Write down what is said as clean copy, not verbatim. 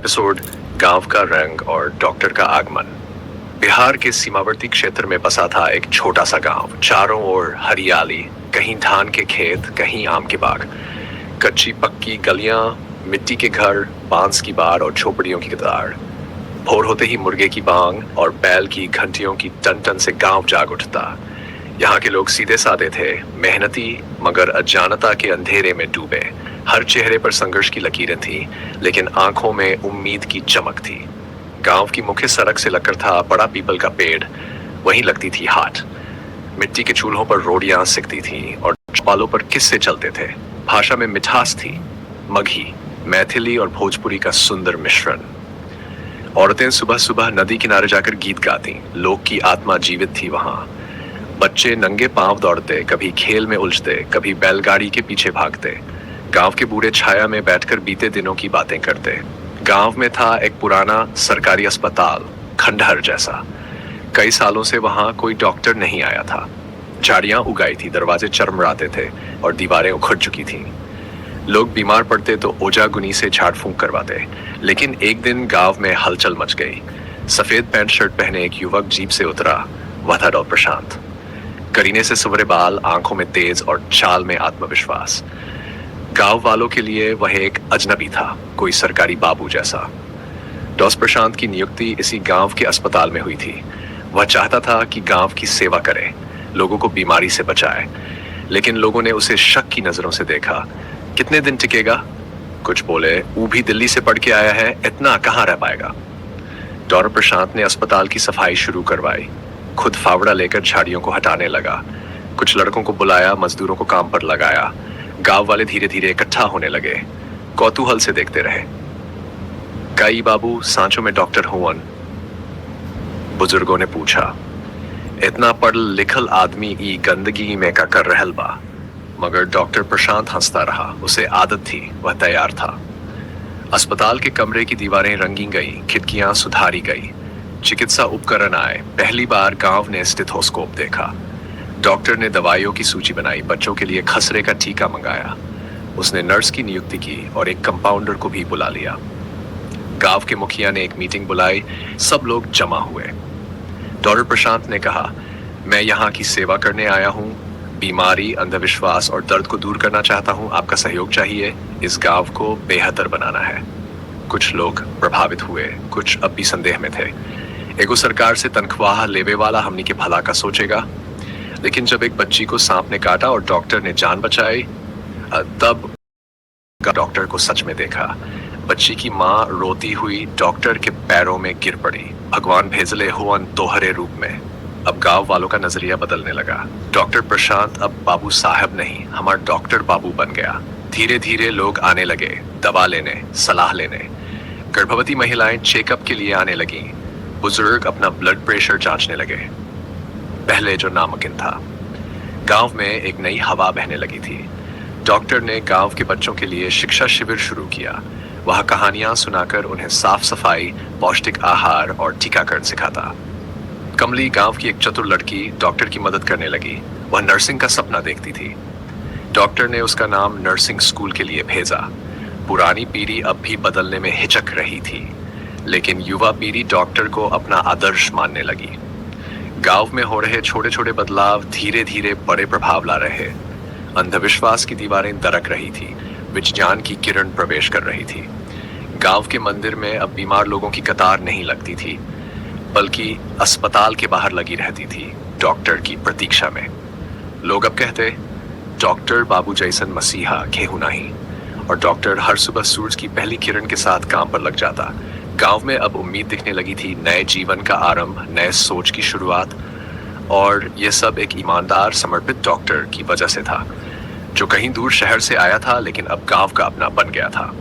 Episode गांव का रंग और डॉक्टर का आगमन। बिहार के सीमावर्ती क्षेत्र में बसा था एक छोटा सा गांव। चारों ओर हरियाली, कहीं धान के खेत, कहीं आम के बाग, कच्ची पक्की गलियां, मिट्टी के घर, बांस की बाड़ और झोपड़ियों की कतार। भोर होते ही मुर्गे की बांग और बैल की घंटियों की टन टन से गांव जाग उठता। यहाँ के लोग सीधे साधे थे, मेहनती मगर अज्ञानता के अंधेरे में डूबे। हर चेहरे पर संघर्ष की लकीरें थी, लेकिन आंखों में उम्मीद की चमक थी। गांव की मुख्य सड़क से लगकर था बड़ा पीपल का पेड़, वहीं लगती थी हाट। मिट्टी के चूल्हों पर रोटियां सिकती थीं और चौपालों पर किस्से चलते थे। भाषा में मिठास थी, मगही, मैथिली और भोजपुरी का सुंदर मिश्रण। औरतें सुबह सुबह नदी किनारे जाकर गीत गाती, लोक की आत्मा जीवित थी वहां। बच्चे नंगे पांव दौड़ते, कभी खेल में उलझते, कभी बैलगाड़ी के पीछे भागते। गांव के बूढ़े छाया में बैठकर बीते दिनों की बातें करते। गांव में था एक पुराना सरकारी अस्पताल, खंडहर जैसा। कई सालों से वहां कोई डॉक्टर नहीं आया था। झाड़ियां उगाई थी, दरवाजे चरमराते थे और दीवारें उखड़ चुकी थीं। लोग बीमार पड़ते तो ओजागुनी से झाड़ फूंक करवाते। लेकिन एक दिन गांव में हलचल मच गई। सफेद पैंट शर्ट पहने एक युवक जीप से उतरा। वह था डॉक्टर प्रशांत। करीने से सवरे बाल, आंखों में तेज और चाल में आत्मविश्वास। गांव वालों के लिए वह एक अजनबी था, कोई सरकारी बाबू जैसा। डॉक्टर प्रशांत की नियुक्ति इसी गांव के अस्पताल में हुई थी। वह चाहता था कि गांव की सेवा करे, लोगों को बीमारी से बचाए। लेकिन लोगों ने उसे शक की नजरों से देखा। कितने दिन टिकेगा? कुछ बोले, वो भी दिल्ली से पढ़ के आया है, इतना कहाँ रह पाएगा। डॉक्टर प्रशांत ने अस्पताल की सफाई शुरू करवाई, खुद फावड़ा लेकर झाड़ियों को हटाने लगा। कुछ लड़कों को बुलाया, मजदूरों को काम पर लगाया। गांव वाले धीरे धीरे इकट्ठा होने लगे, कौतूहल से देखते रहे। कई बाबू सांचों में डॉक्टर हुवन? बुजुर्गों ने पूछा। इतना पढ़ लिखल आदमी ई गंदगी में का कर रहल बा। मगर डॉक्टर प्रशांत हंसता रहा, उसे आदत थी, वह तैयार था। अस्पताल के कमरे की दीवारें रंगी गई, खिड़कियां सुधारी गई, चिकित्सा उपकरण आए। पहली बार गांव ने स्टेथोस्कोप देखा। डॉक्टर ने दवाइयों की सूची बनाई, बच्चों के लिए खसरे का टीका मंगाया। उसने नर्स की नियुक्ति की और एक कंपाउंडर को भी बुला लिया। गांव के मुखिया ने एक मीटिंग बुलाई, सब लोग जमा हुए। डॉक्टर प्रशांत ने कहा, मैं यहाँ की सेवा करने आया हूँ, बीमारी, अंधविश्वास और दर्द को दूर करना चाहता हूँ। आपका सहयोग चाहिए, इस गांव को बेहतर बनाना है। कुछ लोग प्रभावित हुए, कुछ अब भी संदेह में थे। एगो सरकार से तनख्वाह लेवे वाला हमनी के भला का सोचेगा। लेकिन जब एक बच्ची को सांप ने काटा और डॉक्टर ने जान बचाई, तब डॉक्टर को सच में देखा। बच्ची की माँ रोती हुई डॉक्टर के पैरों में गिर पड़ी। भगवान भेजले हुवन तोहरे रूप में। अब गांव वालों का नजरिया बदलने लगा। डॉक्टर प्रशांत अब बाबू साहब नहीं, हमारा डॉक्टर बाबू बन गया। धीरे धीरे लोग आने लगे, दवा लेने, सलाह लेने। गर्भवती महिलाएं चेकअप के लिए आने लगी। बुजुर्ग अपना ब्लड प्रेशर जांचने लगे, पहले जो नामुमकिन था। गांव में एक नई हवा बहने लगी थी। डॉक्टर ने गांव के बच्चों के लिए शिक्षा शिविर शुरू किया। वह कहानियां सुनाकर उन्हें साफ सफाई, पौष्टिक आहार और टीकाकरण सिखाता। कमली, गांव की एक चतुर लड़की, डॉक्टर की मदद करने लगी। वह नर्सिंग का सपना देखती थी। डॉक्टर ने उसका नाम नर्सिंग स्कूल के लिए भेजा। पुरानी पीढ़ी अब भी बदलने में हिचक रही थी, लेकिन युवा पीढ़ी डॉक्टर को अपना आदर्श मानने लगी। गांव में हो रहे छोटे छोटे बदलाव धीरे धीरे बड़े प्रभाव ला रहे। अंधविश्वास की दीवारें दरक रही थी, विज्ञान की किरण प्रवेश कर रही थी। गांव के मंदिर में अब बीमार लोगों की कतार नहीं लगती थी, बल्कि अस्पताल के बाहर लगी रहती थी, डॉक्टर की प्रतीक्षा में। लोग अब कहते, डॉक्टर बाबू जैसन मसीहा केहू नहीं। और डॉक्टर हर सुबह सूरज की पहली किरण के साथ काम पर लग जाता। गांव में अब उम्मीद दिखने लगी थी, नए जीवन का आरंभ, नए सोच की शुरुआत। और यह सब एक ईमानदार, समर्पित डॉक्टर की वजह से था, जो कहीं दूर शहर से आया था, लेकिन अब गांव का अपना बन गया था।